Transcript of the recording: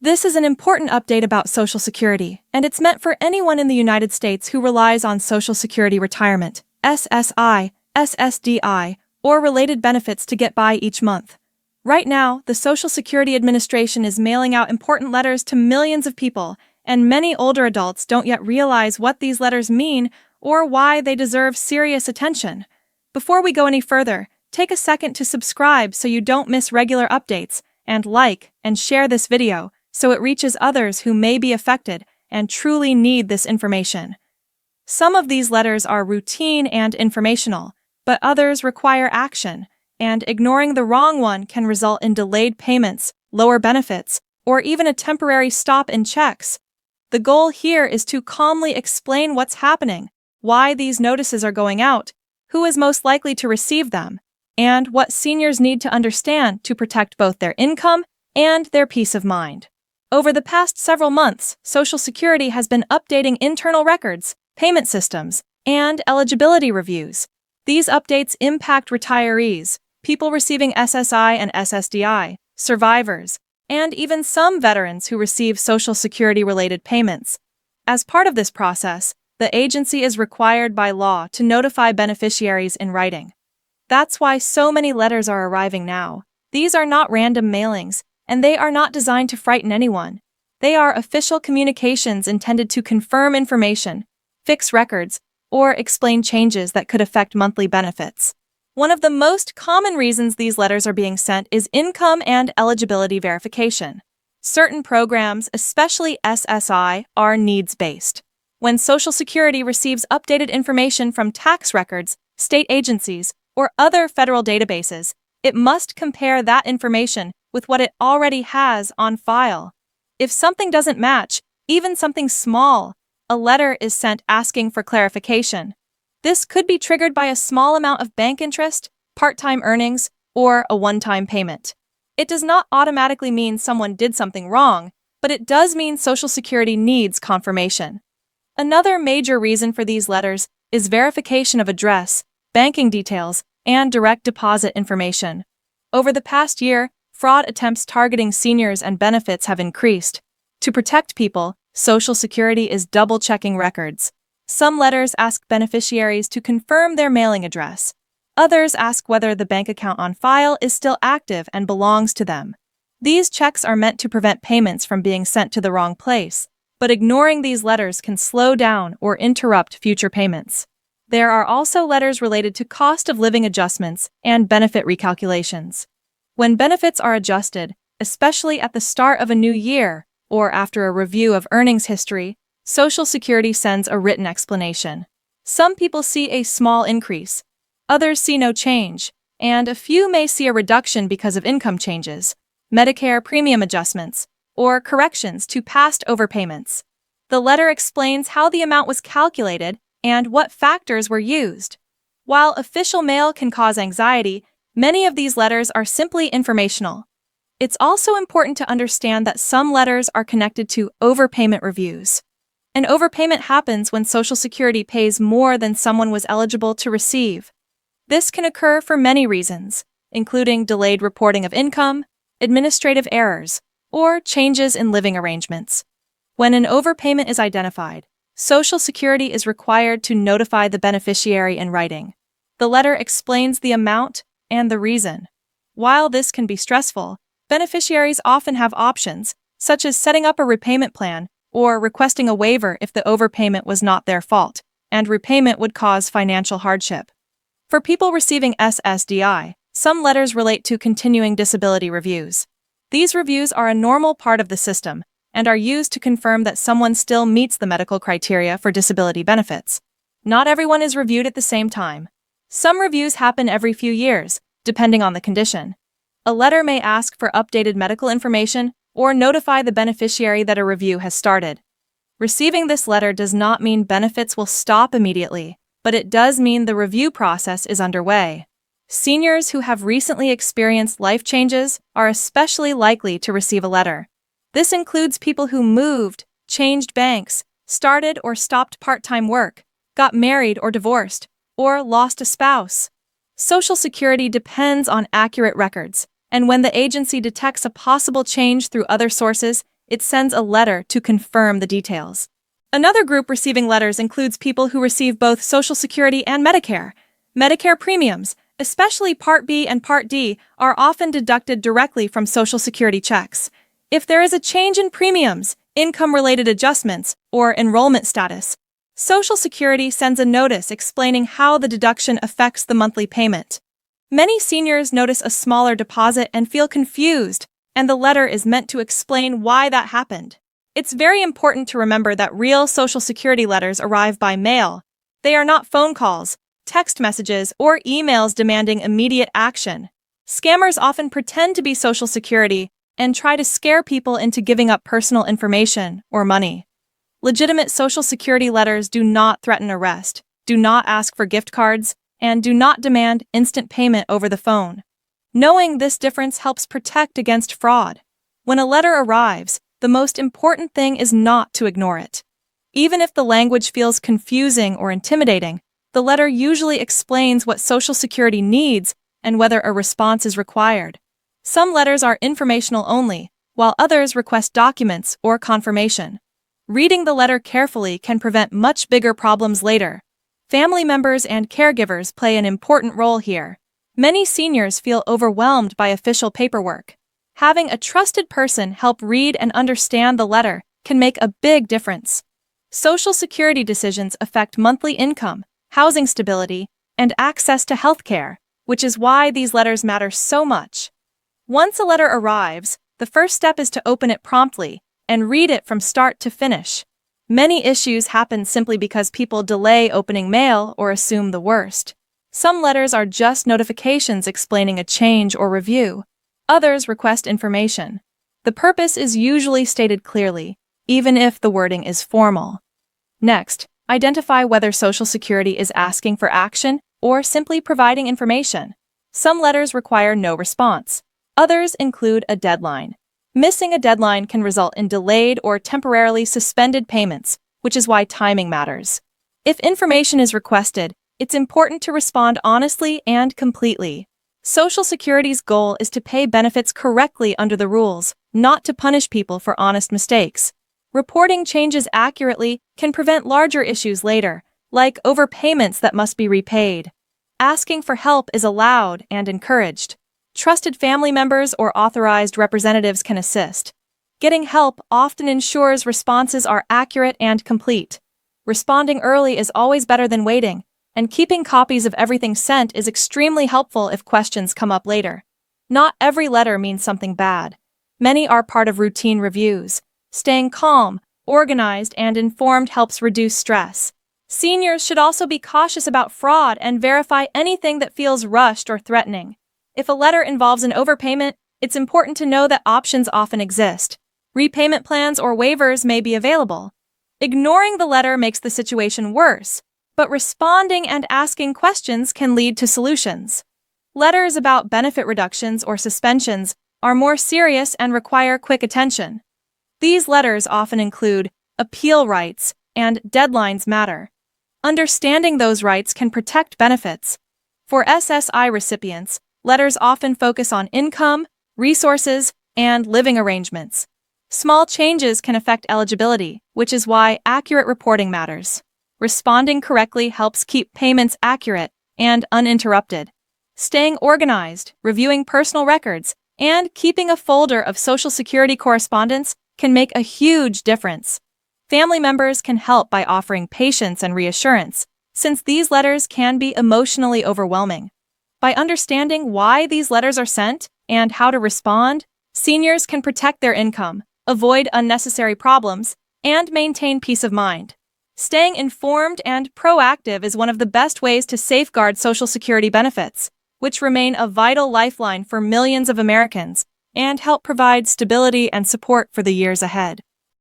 This is an important update about Social Security, and it's meant for anyone in the United States who relies on Social Security retirement, SSI, SSDI, or related benefits to get by each month. Right now, the Social Security Administration is mailing out important letters to millions of people, and many older adults don't yet realize what these letters mean or why they deserve serious attention. Before we go any further, take a second to subscribe so you don't miss regular updates, and like and share this video so it reaches others who may be affected and truly need this information. Some of these letters are routine and informational, but others require action, and ignoring the wrong one can result in delayed payments, lower benefits, or even a temporary stop in checks. The goal here is to calmly explain what's happening, why these notices are going out, who is most likely to receive them, and what seniors need to understand to protect both their income and their peace of mind. Over the past several months, Social Security has been updating internal records, payment systems, and eligibility reviews. These updates impact retirees, people receiving SSI and SSDI, survivors, and even some veterans who receive Social Security-related payments. As part of this process, the agency is required by law to notify beneficiaries in writing. That's why so many letters are arriving now. These are not random mailings, and they are not designed to frighten anyone. They are official communications intended to confirm information, fix records, or explain changes that could affect monthly benefits. One of the most common reasons these letters are being sent is income and eligibility verification. Certain programs, especially SSI, are needs-based. When Social Security receives updated information from tax records, state agencies, or other federal databases, it must compare that information with what it already has on file. If something doesn't match, even something small, a letter is sent asking for clarification. This could be triggered by a small amount of bank interest, part-time earnings, or a one-time payment. It does not automatically mean someone did something wrong, but it does mean Social Security needs confirmation. Another major reason for these letters is verification of address, banking details, and direct deposit information. Over the past year, fraud attempts targeting seniors and benefits have increased. To protect people, Social Security is double-checking records. Some letters ask beneficiaries to confirm their mailing address. Others ask whether the bank account on file is still active and belongs to them. These checks are meant to prevent payments from being sent to the wrong place, but ignoring these letters can slow down or interrupt future payments. There are also letters related to cost of living adjustments and benefit recalculations. When benefits are adjusted, especially at the start of a new year or after a review of earnings history, Social Security sends a written explanation. Some people see a small increase, others see no change, and a few may see a reduction because of income changes, Medicare premium adjustments, or corrections to past overpayments. The letter explains how the amount was calculated and what factors were used. While official mail can cause anxiety, many of these letters are simply informational. It's also important to understand that some letters are connected to overpayment reviews. An overpayment happens when Social Security pays more than someone was eligible to receive. This can occur for many reasons, including delayed reporting of income, administrative errors, or changes in living arrangements. When an overpayment is identified, Social Security is required to notify the beneficiary in writing. The letter explains the amount and the reason. While this can be stressful, beneficiaries often have options, such as setting up a repayment plan or requesting a waiver if the overpayment was not their fault, and repayment would cause financial hardship. For people receiving SSDI, some letters relate to continuing disability reviews. These reviews are a normal part of the system and are used to confirm that someone still meets the medical criteria for disability benefits. Not everyone is reviewed at the same time. Some reviews happen every few years, depending on the condition. A letter may ask for updated medical information or notify the beneficiary that a review has started. Receiving this letter does not mean benefits will stop immediately, but it does mean the review process is underway. Seniors who have recently experienced life changes are especially likely to receive a letter. This includes people who moved, changed banks, started or stopped part-time work, got married or divorced, or lost a spouse. Social Security depends on accurate records, and when the agency detects a possible change through other sources, it sends a letter to confirm the details. Another group receiving letters includes people who receive both Social Security and Medicare. Medicare premiums, especially Part B and Part D, are often deducted directly from Social Security checks. If there is a change in premiums, income-related adjustments, or enrollment status, Social Security sends a notice explaining how the deduction affects the monthly payment. Many seniors notice a smaller deposit and feel confused, and the letter is meant to explain why that happened. It's very important to remember that real Social Security letters arrive by mail. They are not phone calls, text messages, or emails demanding immediate action. Scammers often pretend to be Social Security and try to scare people into giving up personal information or money. Legitimate Social Security letters do not threaten arrest, do not ask for gift cards, and do not demand instant payment over the phone. Knowing this difference helps protect against fraud. When a letter arrives, the most important thing is not to ignore it. Even if the language feels confusing or intimidating, the letter usually explains what Social Security needs and whether a response is required. Some letters are informational only, while others request documents or confirmation. Reading the letter carefully can prevent much bigger problems later. Family members and caregivers play an important role here. Many seniors feel overwhelmed by official paperwork. Having a trusted person help read and understand the letter can make a big difference. Social Security decisions affect monthly income, housing stability, and access to health care, which is why these letters matter so much. Once a letter arrives, the first step is to open it promptly and read it from start to finish. Many issues happen simply because people delay opening mail or assume the worst. Some letters are just notifications explaining a change or review. Others request information. The purpose is usually stated clearly, even if the wording is formal. Next, identify whether Social Security is asking for action or simply providing information. Some letters require no response. Others include a deadline. Missing a deadline can result in delayed or temporarily suspended payments, which is why timing matters. If information is requested, it's important to respond honestly and completely. Social Security's goal is to pay benefits correctly under the rules, not to punish people for honest mistakes. Reporting changes accurately can prevent larger issues later, like overpayments that must be repaid. Asking for help is allowed and encouraged. Trusted family members or authorized representatives can assist. Getting help often ensures responses are accurate and complete. Responding early is always better than waiting, and keeping copies of everything sent is extremely helpful if questions come up later. Not every letter means something bad. Many are part of routine reviews. Staying calm, organized, and informed helps reduce stress. Seniors should also be cautious about fraud and verify anything that feels rushed or threatening. If a letter involves an overpayment, it's important to know that options often exist. Repayment plans or waivers may be available. Ignoring the letter makes the situation worse, but responding and asking questions can lead to solutions. Letters about benefit reductions or suspensions are more serious and require quick attention. These letters often include appeal rights and deadlines matter. Understanding those rights can protect benefits. For SSI recipients, letters often focus on income, resources, and living arrangements. Small changes can affect eligibility, which is why accurate reporting matters. Responding correctly helps keep payments accurate and uninterrupted. Staying organized, reviewing personal records, and keeping a folder of Social Security correspondence can make a huge difference. Family members can help by offering patience and reassurance, since these letters can be emotionally overwhelming. By understanding why these letters are sent and how to respond, seniors can protect their income, avoid unnecessary problems, and maintain peace of mind. Staying informed and proactive is one of the best ways to safeguard Social Security benefits, which remain a vital lifeline for millions of Americans and help provide stability and support for the years ahead.